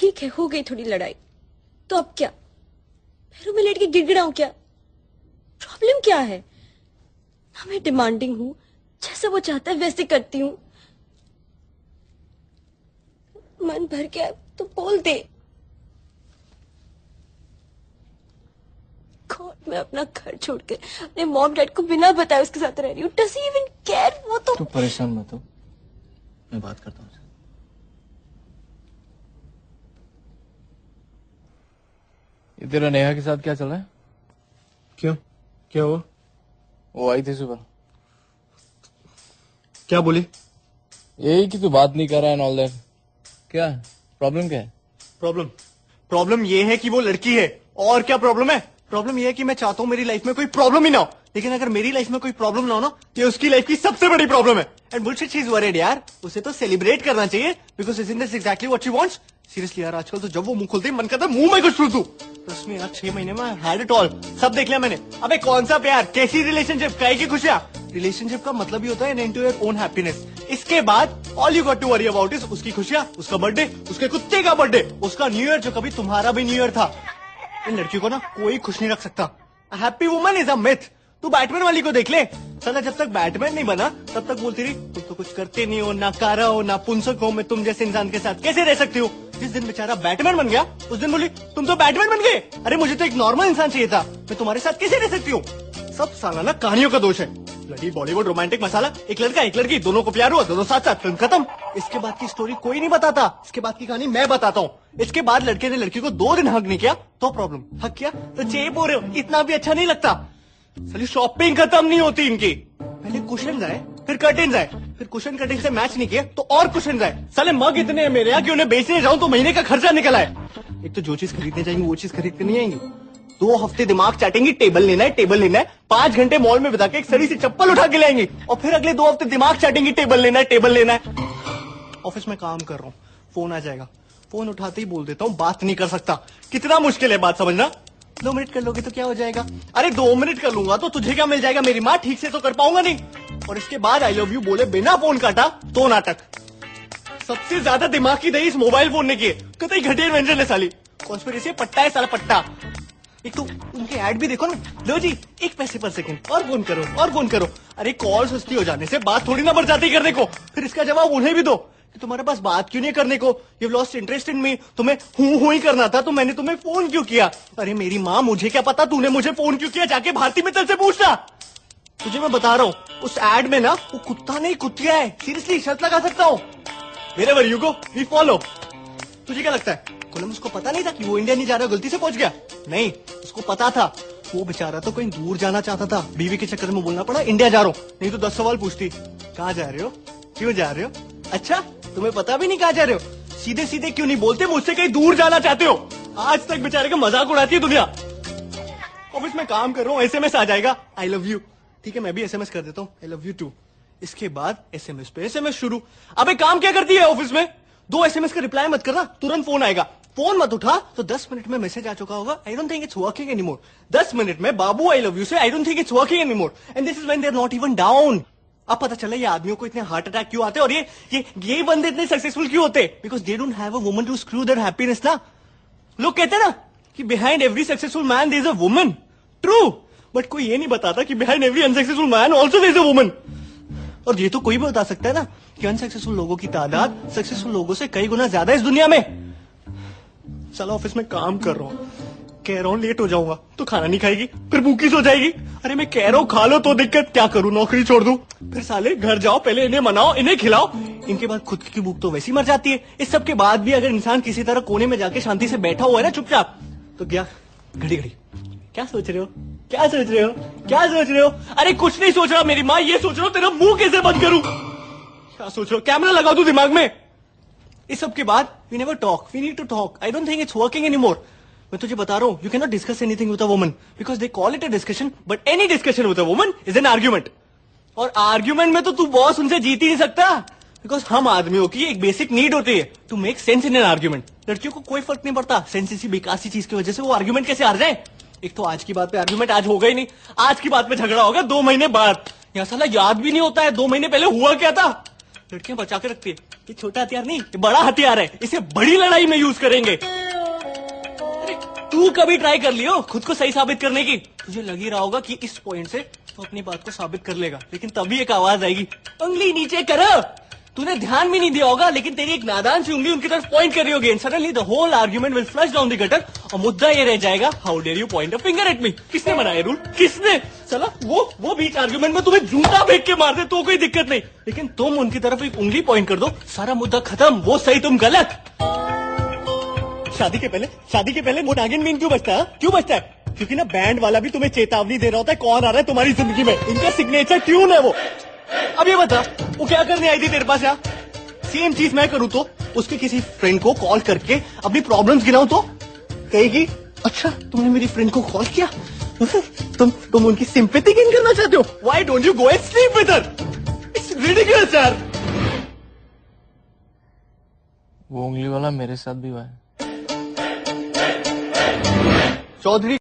ठीक है, हो गई थोड़ी लड़ाई, तो अब क्या? पैरों में लेट के गिड़गिड़ाऊं क्या? प्रॉब्लम क्या है? ना मैं डिमांडिंग हूं, जैसा वो चाहता है वैसे करती हूँ। मन भर गया तो बोल दे। गॉड, मैं अपना घर छोड़ के अपने मॉम डैड को बिना बताए उसके साथ रह रही हूँ। Does he even care? वो तो तू परेशान मत हो, मैं बात करता हूँ। ये तेरा नेहा के साथ क्या चल रहा है? क्यों, क्या हुआ? वो आई थी सुबह। क्या बोली? यही कि तू बात नहीं कर रहा है, ऑल दैट। क्या प्रॉब्लम क्या है? प्रॉब्लम ये है कि वो लड़की है। और क्या प्रॉब्लम है? प्रॉब्लम ये है कि मैं चाहता हूँ मेरी लाइफ में कोई प्रॉब्लम ही ना हो, लेकिन अगर मेरी लाइफ में कोई प्रॉब्लम ना हो ना, तो ये उसकी लाइफ की सबसे बड़ी प्रॉब्लम है। And bullshit, she is worried यार। उसे तो सेलिब्रेट करना चाहिए, because isn't this exactly what she wants? Seriously यार, आजकल तो जब वो मुंह खोलती है मन करता है मुंह में कुछ ठूस दूं। ट्रस्ट मी यार, 6 महीने में हैड इट ऑल, सब देख लिया मैंने। अबे कौन सा प्यार, कैसी रिलेशनशिप, काहे की खुशियां? रिलेशनशिप का मतलब ही होता है and to your own happiness. इसके बाद all you got to worry about is उसकी खुशियां, उसका बर्थडे, उसके कुत्ते का बर्थडे, उसका न्यू ईयर जो कभी तुम्हारा भी न्यू ईयर था। इन लड़कियों को ना कोई खुश नहीं रख सकता। Happy woman is a myth. तू बैटमैन वाली को देख ले, साला जब तक बैटमैन नहीं बना तब तक बोलती रही तुम तो कुछ करते नहीं हो, ना कारा हो, ना पुंसक हो, मैं तुम जैसे इंसान के साथ कैसे रह सकती हो। जिस दिन बेचारा बैटमैन बन गया उस दिन बोली तुम तो बैटमैन बन गए। अरे मुझे तो एक नॉर्मल इंसान चाहिए था, मैं तुम्हारे साथ कैसे रह सकती हूँ? सब साला ना कहानियों का दोष है। लड़ी बॉलीवुड रोमांटिक मसाला, एक लड़का एक लड़की दोनों को प्यार हुआ, दोनों साथ साथ, फिल्म खत्म। इसके बाद की स्टोरी कोई नहीं बताता, इसके बाद की कहानी मैं बताता हूँ। इसके बाद लड़के ने लड़की को 2 दिन हक नहीं किया तो प्रॉब्लम, हक किया तो चेप हो रहे हो, इतना भी अच्छा नहीं लगता। साली शॉपिंग खत्म नहीं होती इनकी। पहले कुशन आए, फिर कर्टेन्स आए, फिर कुशन कटिंग से मैच नहीं किया तो और कुशन आए। साले मग इतने हैं मेरे यहाँ कि उन्हें बेचने जाऊं तो महीने का खर्चा निकल आए। एक तो जो चीज खरीदने जाएंगे वो चीज खरीद कर नहीं आएंगी। 2 हफ्ते दिमाग चाटेंगी, टेबल लेना है, टेबल लेना है। 5 घंटे मॉल में बिता के एक सड़ी सी चप्पल उठा के लाएंगी और फिर अगले 2 हफ्ते दिमाग चाटेंगी, टेबल लेना है, टेबल लेना है। ऑफिस में काम कर रहा हूँ, फोन आ जाएगा, फोन उठाते ही बोल देता हूँ बात नहीं कर सकता। कितना मुश्किल है बात समझना। 2 मिनट कर लोगे तो क्या हो जाएगा? अरे 2 मिनट कर लूंगा तो तुझे क्या मिल जाएगा? मेरी माँ ठीक से तो कर पाऊंगा नहीं। और इसके बाद आई लव यू बोले बिना फोन काटा तो नाटक। सबसे ज्यादा दिमाग की दही इस मोबाइल फोन ने की। कतई घटिया इन्वेंशन है साली, कॉन्स्पिरेसी पट्टा है साला पट्टा। एक तो उनके ऐड भी देखो ना, लो जी 1 पैसे पर सेकंड, और फोन करो और फोन करो। अरे कॉल सस्ती हो जाने से बात थोड़ी ना बढ़ जाती करने को। फिर इसका जवाब उन्हें भी दो कि तुम्हारे पास बात क्यों नहीं करने को, यू लॉस्ट इंटरेस्ट इन मी, तुम्हें हूं ही करना था तो मैंने तुम्हें फोन क्यों किया। अरे मेरी माँ, मुझे क्या पता तूने मुझे फोन क्यों किया, जाके भारती मित्तल से पूछना। तुझे मैं बता रहा हूँ उस एड में ना वो कुत्ता नहीं कुतिया है। सीरियसली शर्त लगा सकता हूँ। Wherever you go, we follow। तुझे क्या लगता है कोलंबस को पता नहीं था कि वो इंडिया नहीं जा रहा, गलती से पहुंच गया? नहीं, उसको पता था। वो बेचारा तो कहीं दूर जाना चाहता था, बीवी के चक्कर में बोलना पड़ा इंडिया जा रहा हूँ, नहीं तो 10 सवाल पूछती। कहाँ जा रहे हो, क्यों जा रहे हो, अच्छा तुम्हें पता भी नहीं कहाँ जा रहे हो, सीधे सीधे क्यों नहीं बोलते मुझसे कहीं दूर जाना चाहते हो। आज तक बेचारे का मजाक उड़ाती है दुनिया। ऑफिस में काम कर रहा हूँ, SMS आ जाएगा आई लव यू, ठीक है मैं भी SMS कर देता हूँ आई लव यू टू। इसके बाद SMS पे SMS शुरू। अबे काम क्या करती है ऑफिस में? 2 SMS का रिप्लाई मत करना, तुरंत फोन आएगा। फोन मत उठा तो 10 मिनट में मैसेज आ चुका होगा, I don't think it's working anymore. 10 minute में बाबू आई लव यू से I don't think it's working anymore, and this is when they are not even down. अब पता चला ये आदमियों को इतने हार्ट अटैक क्यों आते हैं और ये बंदे इतने सक्सेसफुल क्यों होते, because they don't have a woman to screw their happiness ना। लोग कहते हैं ना कि behind every successful man there is a woman, true, but कोई ये नहीं बताता कि behind every unsuccessful man also there is a woman. और ये तो कोई भी बता सकता है ना कि अनसक्सेसफुल लोगों की तादाद सक्सेसफुल लोगों से कई गुना ज्यादा है इस दुनिया में। चलो ऑफिस में काम कर रहा हूँ, कह रहा हूँ लेट हो जाऊंगा तो खाना नहीं खाएगी, फिर भूखी सो जाएगी। अरे मैं कह रहा हूँ खा लो तो दिक्कत, क्या करूँ नौकरी छोड़ दूं? फिर साले घर जाओ, पहले इन्हें मनाओ, इन्हें खिलाओ, इनके बाद खुद की भूख तो वैसी मर जाती है। इस सब के बाद भी अगर इंसान किसी तरह कोने में जाके शांति से बैठा हुआ है ना चुपचाप, तो क्या घड़ी घड़ी क्या सोच रहे हो, क्या सोच रहे हो, क्या सोच रहे हो? अरे कुछ नहीं सोच रहा मेरी माँ, ये सोच रहा हूँ तेरा मुंह कैसे बंद करूं। क्या सोच रहे हो, कैमरा लगा दूं दिमाग में? इस सब के बाद we never talk, we need to talk, I don't think it's working anymore. मैं तुझे बता रहा हूँ you can not discuss anything with a woman because they call it a discussion, but any discussion with a woman is an argument. और argument में तो तू boss उनसे जीत ही नहीं सकता, बिकॉज हम आदमियों की एक बेसिक नीड होती है to make sense in an argument. लड़कियों को कोई फर्क नहीं पड़ता सेंस इसी बेकार चीज की वजह से वो आर्ग्यूमेंट कैसे हार जाए। एक तो आज की बात पे आर्ग्यूमेंट आज होगा ही नहीं, आज की बात पे झगड़ा होगा 2 महीने बाद। यहाँ साला याद भी नहीं होता है 2 महीने पहले हुआ क्या था। लड़कियां बचा के रखती है। ये छोटा हथियार नहीं, ये बड़ा हथियार है, इसे बड़ी लड़ाई में यूज करेंगे। अरे तू कभी ट्राई कर लियो खुद को सही साबित करने की? तुझे लग ही रहा होगा कि इस पॉइंट से तो अपनी बात को साबित कर लेगा, लेकिन तभी एक आवाज आएगी, उंगली नीचे करो। तूने ध्यान भी नहीं दिया होगा, लेकिन तेरी एक नादान सी उंगली उनकी तरफ पॉइंट कर रही होगी। Suddenly the whole argument will flush down the gutter और मुद्दा ये रह जाएगा, how dare you point a finger at me. किसने बनाया रूल? किसने? चला वो बीच आर्ग्यूमेंट में तुम्हें जूता फेंक के मार दे तो कोई दिक्कत नहीं, लेकिन तुम उनकी तरफ एक उंगली पॉइंट कर दो, सारा मुद्दा खत्म। वो सही, तुम गलत। शादी के पहले वो नागिन मीन क्यों बजता है? क्यों बजता है? क्योंकि ना बैंड वाला भी तुम्हें चेतावनी दे रहा होता है कौन आ रहा है तुम्हारी जिंदगी में। इनका सिग्नेचर ट्यून है वो। अब ये बता, वो क्या करने आई थी तेरे पास यहाँ? सेम चीज मैं करूँ तो उसके किसी फ्रेंड को कॉल करके अपनी प्रॉब्लम्स गिनाऊं तो कहेगी, अच्छा तुमने मेरी फ्रेंड को कॉल किया, तुम उनकी सिंपैथी गेन करना चाहते हो? Why don't you go and sleep with her? It's ridiculous यार। वो उंगली वाला मेरे साथ भी हुआ है। चौधरी